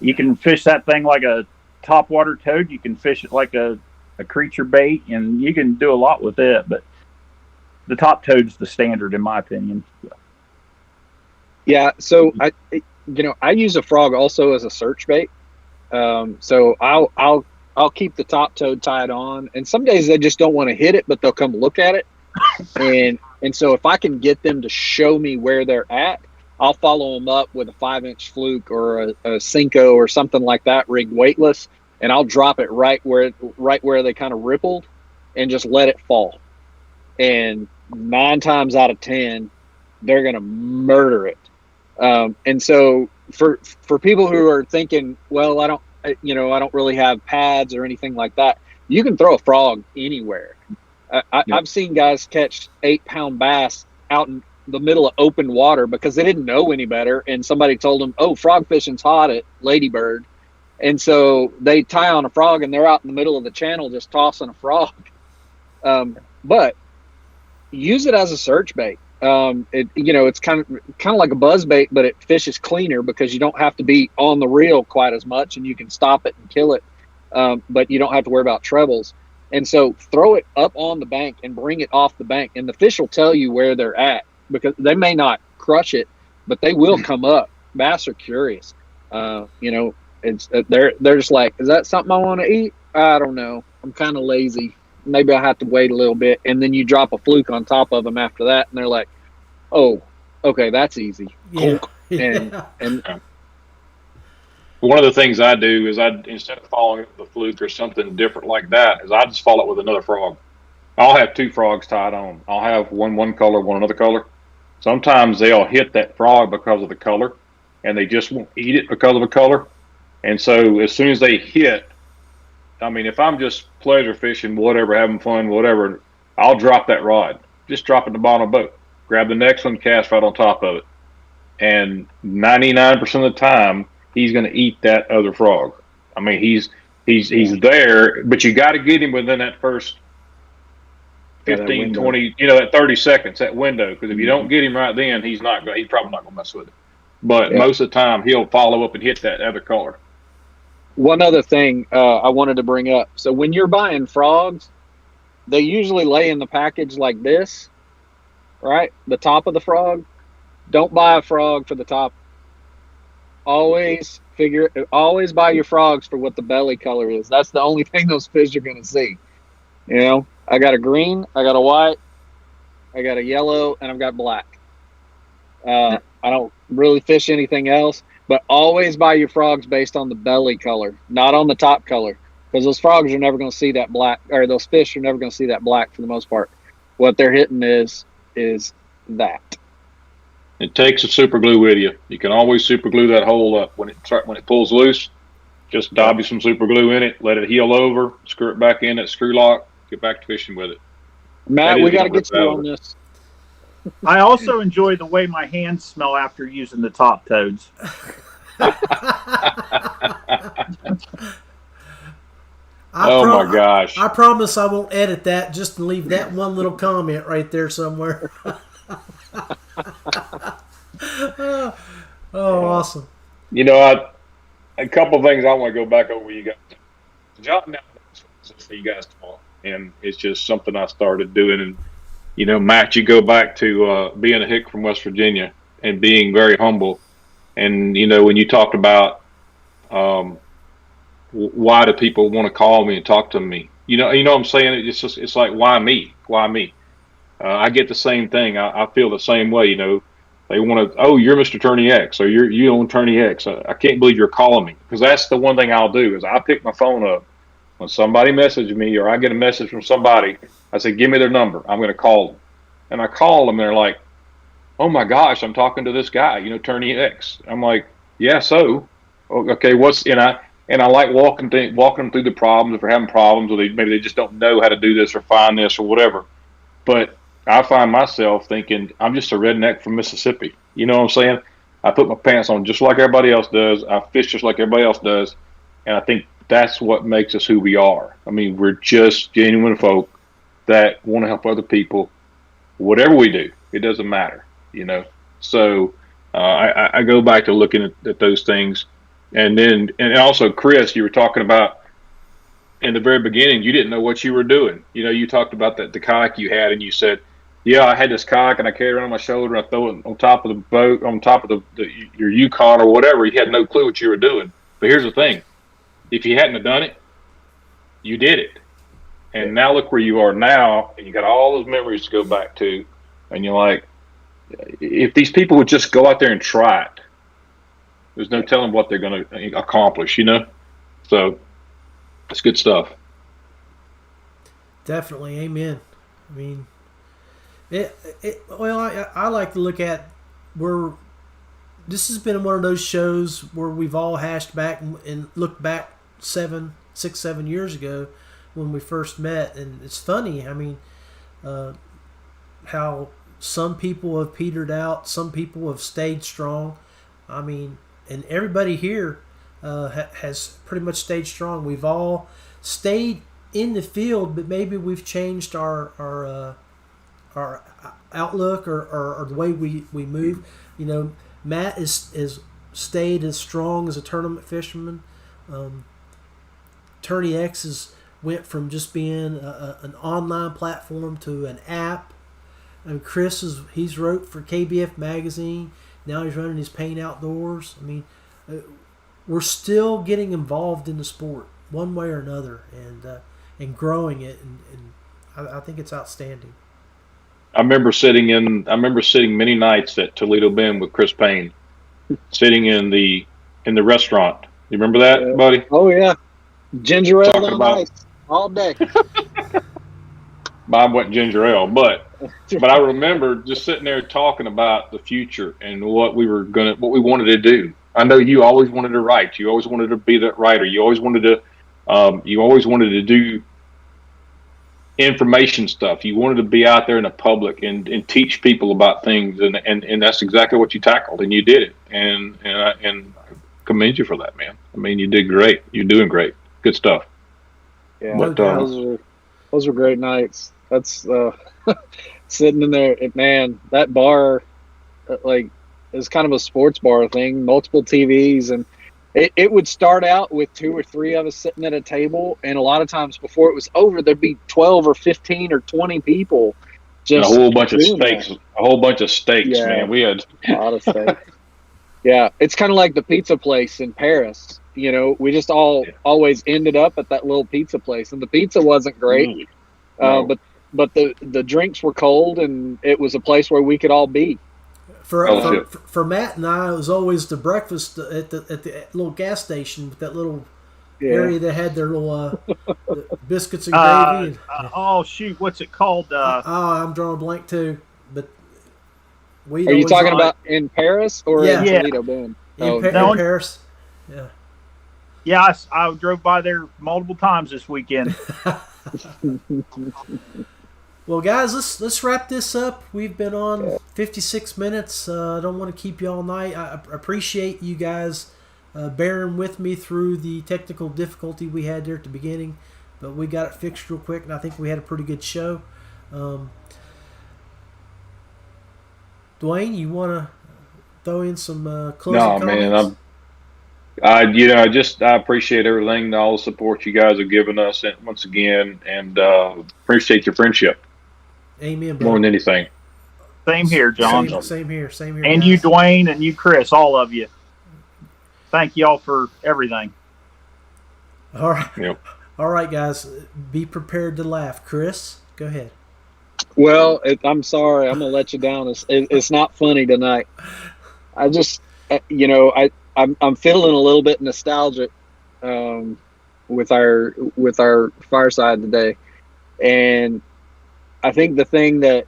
you can fish that thing like a topwater toad. You can fish it like a creature bait, and you can do a lot with it. But the top toad's the standard, in my opinion. Yeah, so I use a frog also as a search bait. So I'll keep the top toad tied on, and some days they just don't want to hit it, but they'll come look at it. And so if I can get them to show me where they're at, I'll follow them up with a 5-inch fluke or a Cinco or something like that, rigged weightless, and I'll drop it right where they kind of rippled, and just let it fall. And 9 times out of 10, they're gonna murder it. And so for people who are thinking, well, I don't really have pads or anything like that, you can throw a frog anywhere. I've seen guys catch 8-pound bass out in the middle of open water because they didn't know any better, and somebody told them, "Oh, frog fishing's hot at Ladybird," and so they tie on a frog and they're out in the middle of the channel just tossing a frog. But use it as a search bait. It's kind of like a buzz bait, but it fishes cleaner because you don't have to be on the reel quite as much, and you can stop it and kill it. But you don't have to worry about trebles. And so throw it up on the bank and bring it off the bank, and the fish will tell you where they're at, because they may not crush it, but they will come up bass are curious. It's they're just like, is that something I want to eat? I don't know. I'm kind of lazy. Maybe I have to wait a little bit. And then you drop a fluke on top of them after that, and they're like, oh, okay, that's easy. Yeah. And One of the things I do is instead of following up with a fluke or something different like that, is I just follow it with another frog. I'll have 2 frogs tied on. I'll have one color, one another color. Sometimes they'll hit that frog because of the color, and they just won't eat it because of the color. And so as soon as they hit, I mean, if I'm just pleasure fishing, whatever, having fun, whatever, I'll drop that rod. Just drop it in the bottom of the boat. Grab the next one, cast right on top of it. And 99% of the time, he's going to eat that other frog. I mean, he's there, but you got to get him within that first 15, 20, that 30 seconds, that window. Because if you don't get him right then, he's probably not going to mess with it. But most of the time, he'll follow up and hit that other color. one other thing I wanted to bring up. So when you're buying frogs, they usually lay in the package like this, right? The top of the frog. Don't buy a frog for the top. Always buy your frogs for what the belly color is. That's the only thing those fish are going to see. I got a green, I got a white, I got a yellow, and I've got black. I don't really fish anything else, but always buy your frogs based on the belly color, not on the top color, because those frogs are never going to see that black, or those fish are never going to see that black for the most part. What they're hitting is that. It takes a super glue with you. You can always super glue that hole up when it pulls loose. Just dab you some super glue in it, let it heal over, screw it back in that screw lock, get back to fishing with it. Matt, we got to get you on this. I also enjoy the way my hands smell after using the top toads. My gosh. I promise I won't edit that, just to leave that one little comment right there somewhere. Awesome. A couple of things I want to go back over you guys. Jotting down notes for you guys tomorrow. And it's just something I started doing. And, Matt, you go back to being a hick from West Virginia and being very humble. And, when you talked about why do people want to call me and talk to me? You know what I'm saying? It's like, why me? Why me? I get the same thing. I feel the same way, They want to, oh, you're Mr. TourneyX, or you own TourneyX. I can't believe you're calling me. Because that's the one thing I'll do is I pick my phone up. When somebody messages me or I get a message from somebody, I say, give me their number. I'm going to call them. And I call them, and they're like, oh, my gosh, I'm talking to this guy, TourneyX. I'm like, yeah, so, okay, and I like walking them through the problems if they're having problems, or maybe they just don't know how to do this or find this or whatever. But I find myself thinking, I'm just a redneck from Mississippi. You know what I'm saying? I put my pants on just like everybody else does. I fish just like everybody else does. And I think that's what makes us who we are. I mean, we're just genuine folk that want to help other people. Whatever we do, it doesn't matter, So I go back to looking at those things. And also, Chris, you were talking about in the very beginning, you didn't know what you were doing. You talked about the kayak you had, and you said, yeah, I had this kayak and I carried it on my shoulder and I throw it on top of the boat, on top of your Yukon or whatever. You had no clue what you were doing. But here's the thing. If you hadn't have done it, you did it. And now look where you are now, and you got all those memories to go back to. And you're like, if these people would just go out there and try it, there's no telling what they're going to accomplish, So it's good stuff. Definitely, amen. I mean, I like to look at where this has been one of those shows where we've all hashed back and looked back 7 years ago when we first met, and it's funny. I mean, how some people have petered out, some people have stayed strong. I mean, and everybody here has pretty much stayed strong. We've all stayed in the field, but maybe we've changed our outlook or the way we move. Matt is stayed as strong as a tournament fisherman. TourneyX went from just being an online platform to an app. And Chris he's wrote for KBF magazine. Now he's running his Payne Outdoors. I mean, we're still getting involved in the sport one way or another, and growing it, and I think it's outstanding. I remember sitting many nights at Toledo Bend with Chris Payne, sitting in the restaurant. You remember that, buddy? Oh yeah, ginger ale Talking on about- ice all day. Bob wasn't ginger ale, but I remember just sitting there talking about the future and what we wanted to do. I know you always wanted to write. You always wanted to be that writer. You always wanted to do information stuff. You wanted to be out there in the public and teach people about things, and that's exactly what you tackled, and you did it. And I commend you for that, man. I mean, you did great. You're doing great. Good stuff. Yeah, But, those were great nights. That's sitting in there, man. That bar, like, is kind of a sports bar thing. Multiple TVs, and it would start out with 2 or 3 of us sitting at a table, and a lot of times before it was over, there'd be 12 or 15 or 20 people. Just a whole bunch of doing steaks. that. A whole bunch of steaks, Yeah. man. We had A lot of steaks. Yeah, it's kind of like the pizza place in Paris. You know, we just always ended up at that little pizza place, and the pizza wasn't great, No. but the drinks were cold, and it was a place where we could all be. For Matt and I, it was always the breakfast at the little gas station with that little area that had their little biscuits and gravy. Oh shoot, what's it called? I'm drawing a blank too. But we Are you talking about in Paris or in Yeah. Toledo Bend? in No. Paris? Yeah. Yeah, I drove by there multiple times this weekend. Well, guys, let's wrap this up. We've been on 56 minutes. I don't want to keep you all night. I appreciate you guys bearing with me through the technical difficulty we had there at the beginning, but we got it fixed real quick, and I think we had a pretty good show. Dwayne, you want to throw in some closing comments? Man, I appreciate everything, all the support you guys have given us, and once again, and appreciate your friendship Amen, bro. more than anything. Same here, John. Same here. And guys. you, Dwayne, and you, Chris, all of you. Thank y'all for everything. All right. Yep. All right, guys. Be prepared to laugh. Chris, go ahead. Well, I'm sorry. I'm gonna let you down. It's not funny tonight. I just, I'm feeling a little bit nostalgic with our fireside today, and I think the thing that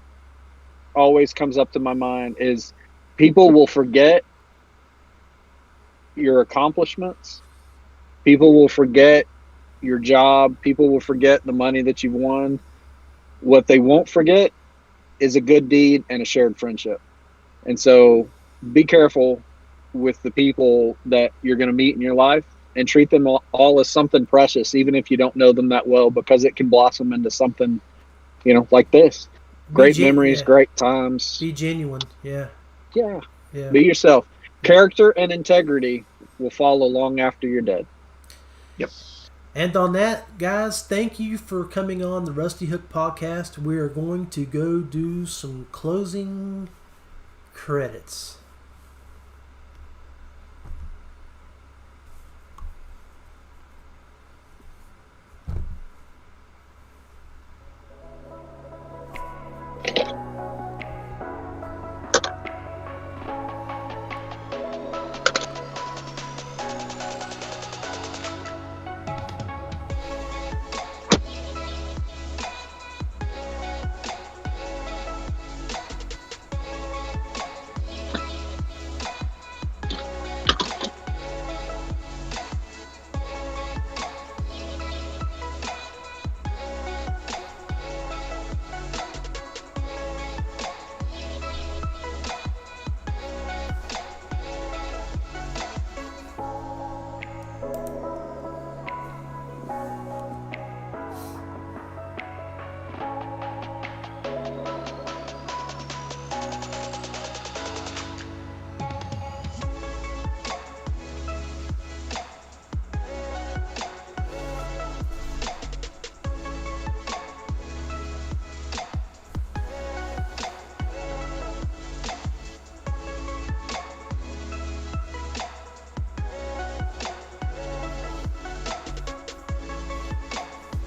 always comes up to my mind is people will forget your accomplishments. People will forget your job. People will forget the money that you've won. What they won't forget is a good deed and a shared friendship. And so be careful with the people that you're going to meet in your life, and treat them all as something precious, even if you don't know them that well, because it can blossom into something, like this. Great memories, great times. Be genuine. Yeah. Yeah. Yeah. Be yourself. Character and integrity will follow long after you're dead. Yep. And on that, guys, thank you for coming on the Rusty Hook podcast. We are going to go do some closing credits.